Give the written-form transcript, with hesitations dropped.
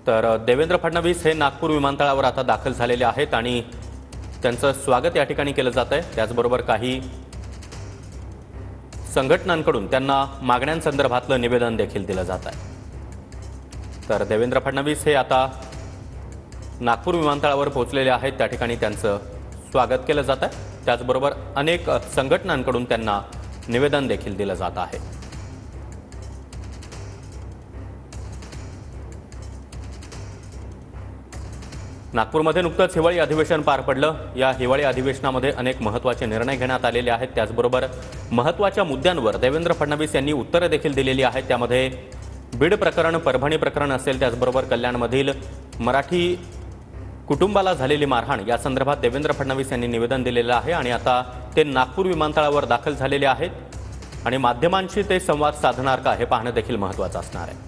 तर देवेंद्र फडणवीस हे नागपूर विमानतळावर आता दाखल झालेले आहेत आणि त्यांचं स्वागत या ठिकाणी केलं जात आहे। त्याचबरोबर काही संघटनांकडून त्यांना मागण्यांसंदर्भातलं निवेदन देखील दिलं जात आहे। तर देवेंद्र फडणवीस हे आता नागपूर विमानतळावर पोहोचलेले आहेत, त्या ठिकाणी त्यांचं स्वागत केलं जात आहे। त्याचबरोबर अनेक संघटनांकडून त्यांना निवेदन देखील दिलं जात आहे। नागपूरमध्ये नुकतंच हिवाळी अधिवेशन पार पडलं। या हिवाळी अधिवेशनामध्ये अनेक महत्त्वाचे निर्णय घेण्यात आलेले आहेत। त्याचबरोबर महत्त्वाच्या मुद्द्यांवर देवेंद्र फडणवीस यांनी उत्तरे देखील दिलेली आहेत। त्यामध्ये बीड प्रकरण, परभणी प्रकरण असेल, त्याचबरोबर कल्याणमधील मराठी कुटुंबाला झालेली मारहाण या संदर्भात देवेंद्र फडणवीस यांनी निवेदन दिलेलं आहे आणि आता ते नागपूर विमानतळावर दाखल झालेले आहेत आणि माध्यमांशी ते संवाद साधणार का हे पाहणं देखील महत्त्वाचं असणार आहे।